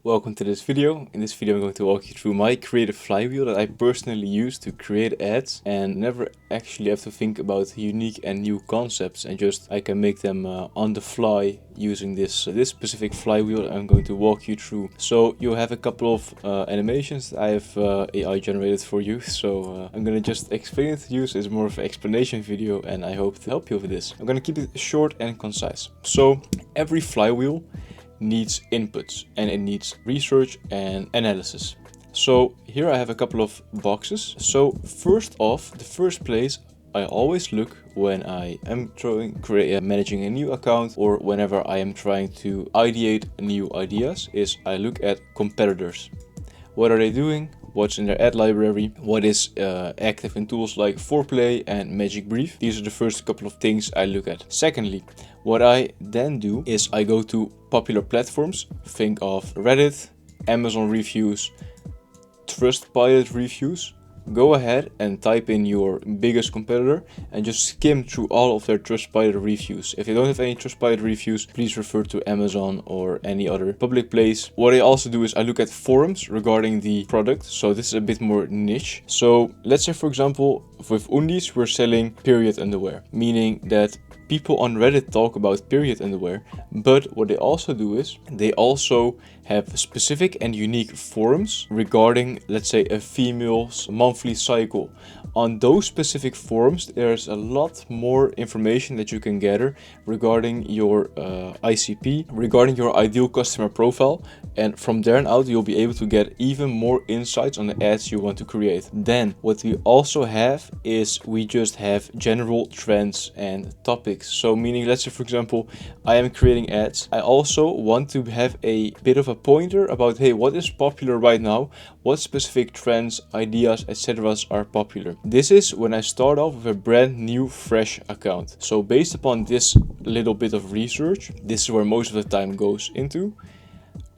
Welcome to this video. In this video I'm going to walk you through my creative flywheel that I personally use to create ads and never actually have to think about unique and new concepts, and just I can make them on the fly using this specific flywheel I'm going to walk you through. So you'll have a couple of animations that I have AI generated for you, so I'm gonna just explain it to you. So it's more of an explanation video and I hope to help you with this. I'm gonna keep it short and concise. So every flywheel needs inputs and it needs research and analysis. So here I have a couple of boxes. So first off, the first place I always look when I am managing a new account, or whenever I am trying to ideate new ideas, is I look at competitors. What are they doing? What's in their ad library? What is active in tools like Foreplay and Magic Brief? These are the first couple of things I look at. Secondly, what I then do is I go to popular platforms. Think of Reddit, Amazon reviews, Trustpilot reviews. Go ahead and type in your biggest competitor and just skim through all of their Trustpilot reviews. If you don't have any Trustpilot reviews, please refer to Amazon or any other public place. What I also do is I look at forums regarding the product. So this is a bit more niche. So let's say, for example, with Undies, we're selling period underwear, meaning that people on Reddit talk about period underwear, but what they also do is they also have specific and unique forums regarding, let's say, a female's monthly cycle. On those specific forums, there's a lot more information that you can gather regarding your ICP, regarding your ideal customer profile, and from there on out you'll be able to get even more insights on the ads you want to create. Then what we also have is we just have general trends and topics. So meaning, let's say, for example, I am creating ads. I also want to have a bit of a pointer about, hey, what is popular right now? What specific trends, ideas, etc. are popular? This is when I start off with a brand new, fresh account. So based upon this little bit of research, this is where most of the time goes into,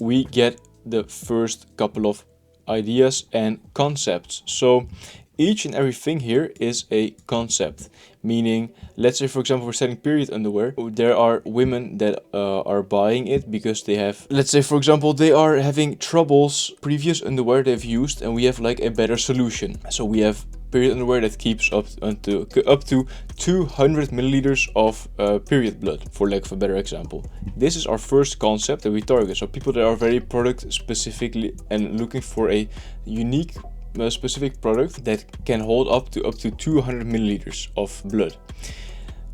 we get the first couple of ideas and concepts. So each and everything here is a concept, meaning, let's say, for example, we're selling period underwear. There are women that are buying it because they have, let's say, for example, they are having troubles previous underwear they've used, and we have like a better solution. So we have period underwear that keeps up to 200 milliliters of period blood, for lack of a better example. This is our first concept that we target. So people that are very product specifically and looking for a unique specific product that can hold up to 200 milliliters of blood.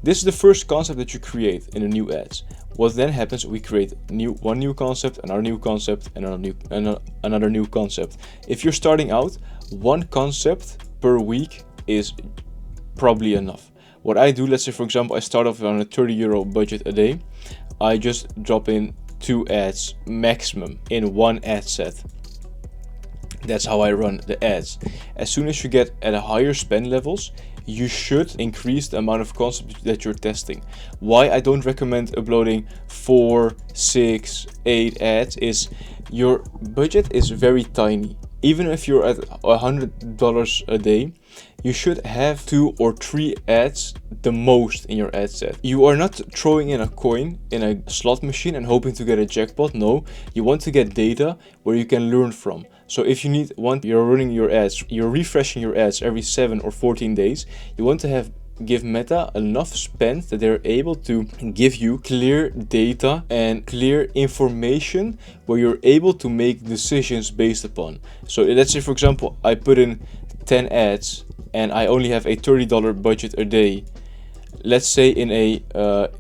This is the first concept that you create in the new ads. What then happens, we create one new concept, another new concept, and another new concept. If you're starting out, one concept per week is probably enough. What I do, let's say, for example, I start off on a €30 budget a day. I just drop in 2 ads maximum in one ad set. That's how I run the ads. As soon as you get at a higher spend levels, you should increase the amount of concepts that you're testing. Why I don't recommend uploading 4, 6, 8 ads is your budget is very tiny. Even if you're at $100 a day, you should have 2 or 3 ads the most in your ad set. You are not throwing in a coin in a slot machine and hoping to get a jackpot. No, you want to get data where you can learn from. So if you're running your ads, you're refreshing your ads every 7 or 14 days, you want to give Meta enough spend that they're able to give you clear data and clear information where you're able to make decisions based upon. So let's say, for example, I put in 10 ads and I only have a $30 budget a day. Let's say in a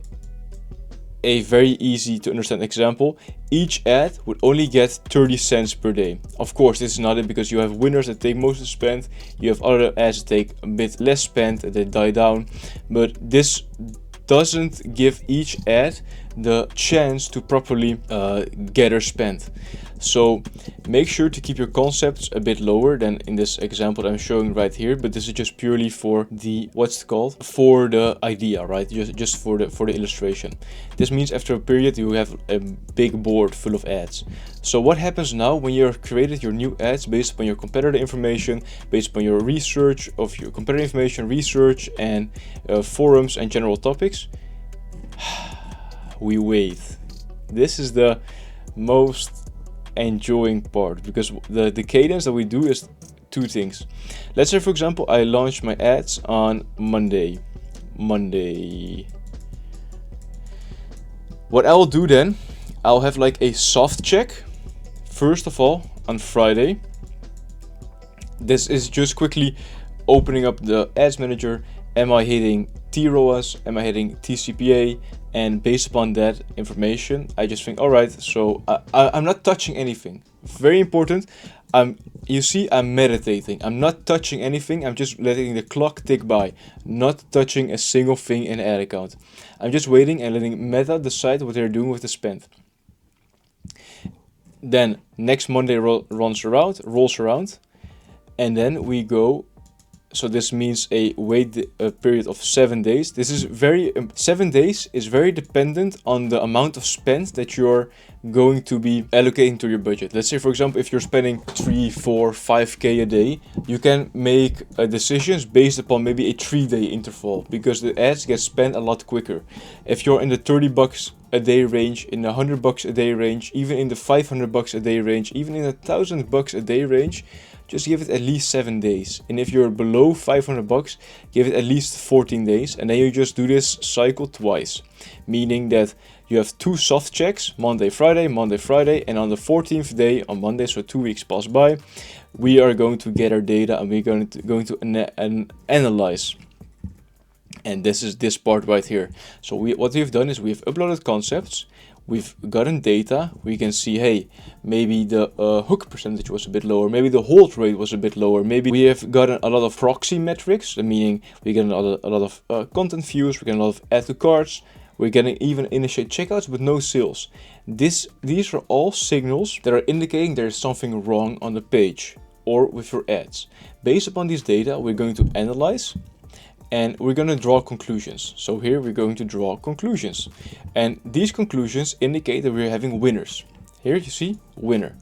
very easy to understand example, each ad would only get 30 cents per day. Of course, this is not it, because you have winners that take most of the spend, you have other ads that take a bit less spend, that they die down, but this doesn't give each ad the chance to properly gather spend. So make sure to keep your concepts a bit lower than in this example that I'm showing right here, but this is just purely for the, for the idea, right? Just for the illustration. This means after a period you have a big board full of ads. So what happens now when you've created your new ads based upon your competitor information, based upon your research of your competitor information, research and forums and general topics? We wait. This is the most enjoying part, because the cadence that we do is two things. Let's say, for example, I launch my ads on Monday. What I will do then, I'll have like a soft check first of all on Friday. This is just quickly opening up the ads manager. Am I hitting TROAS? Am I hitting TCPA? And based upon that information, I just think, all right, so I'm not touching anything. Very important. You see, I'm meditating. I'm not touching anything. I'm just letting the clock tick by, not touching a single thing in the ad account. I'm just waiting and letting Meta decide what they're doing with the spend. Then next Monday rolls around, and then we go. So this means a wait period of 7 days. This is 7 days is very dependent on the amount of spend that you're going to be allocating to your budget. Let's say, for example, if you're spending 3, 4, 5K a day, you can make decisions based upon maybe a 3-day interval, because the ads get spent a lot quicker. If you're in the $30 a day range, in the $100 a day range, even in the $500 a day range, even in the $1,000 a day range, just give it at least 7 days. And if you're below $500, give it at least 14 days. And then you just do this cycle twice, meaning that you have 2 soft checks, Monday, Friday, and on the 14th day on Monday, so 2 weeks pass by, we are going to get our data and we're going to analyze. And this is this part right here. So what we've done is we've uploaded concepts. We've gotten data. We can see, hey, maybe the hook percentage was a bit lower. Maybe the hold rate was a bit lower. Maybe we have gotten a lot of proxy metrics, meaning we get a lot of content views. We get a lot of add to carts. We're getting even initiate checkouts, but no sales. These are all signals that are indicating there is something wrong on the page or with your ads. Based upon these data, we're going to analyze. And we're going to draw conclusions. So here we're going to draw conclusions. And these conclusions indicate that we're having winners. Here you see winner.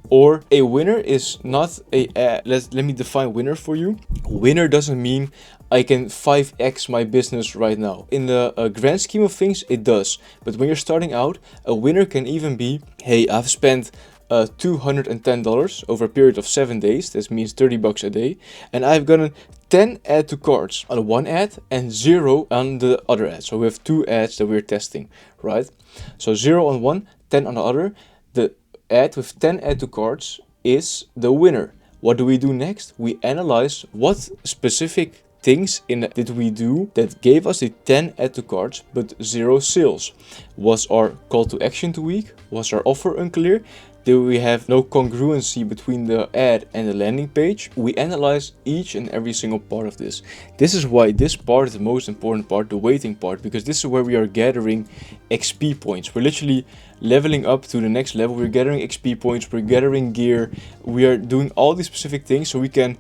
Or a winner is not let me define winner for you. Winner doesn't mean I can 5x my business right now. In the grand scheme of things, it does. But when you're starting out, a winner can even be, hey, I've spent $210 over a period of 7 days. This means $30 a day. And I've gotten 10 add to carts on one ad and 0 on the other ad. So we have 2 ads that we're testing, right? So 0 on one, 10 on the other. The ad with 10 add to carts is the winner. What do we do next? We analyze what specific things did we do that gave us the 10 add to carts but 0 sales. Was our call to action too weak? Was our offer unclear? Do we have no congruency between the ad and the landing page? We analyze each and every single part of this. This is why this part is the most important part, the waiting part, because this is where we are gathering XP points. We're literally leveling up to the next level. We're gathering XP points, we're gathering gear, we are doing all these specific things so we can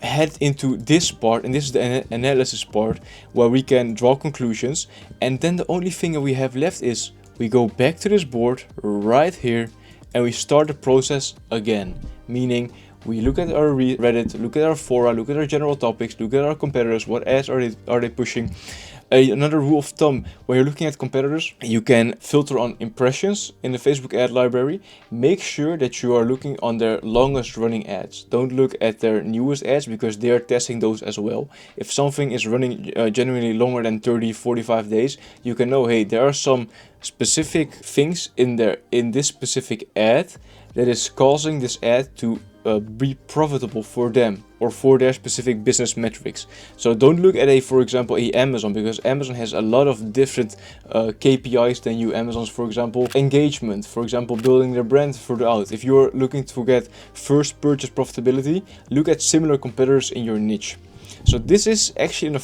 head into this part, and this is the analysis part where we can draw conclusions. And then the only thing that we have left is we go back to this board right here and we start the process again, meaning we look at our Reddit, look at our fora, look at our general topics, look at our competitors, what ads are they pushing. Another rule of thumb, when you're looking at competitors, you can filter on impressions in the Facebook ad library. Make sure that you are looking on their longest running ads. Don't look at their newest ads because they are testing those as well. If something is running genuinely longer than 30, 45 days, you can know, hey, there are some specific things in this specific ad that is causing this ad to be profitable for them or for their specific business metrics. So don't look at for example, Amazon, because Amazon has a lot of different KPIs than you. Amazon's, for example, engagement, for example, building their brand further out. If you're looking to get first purchase profitability, look at similar competitors in your niche. So this is actually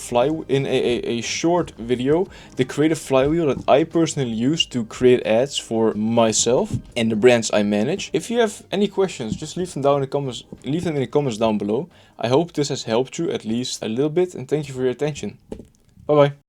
in a short video, the creative flywheel that I personally use to create ads for myself and the brands I manage. If you have any questions, just leave them down in the comments. Leave them in the comments down below. I hope this has helped you at least a little bit, and thank you for your attention. Bye bye.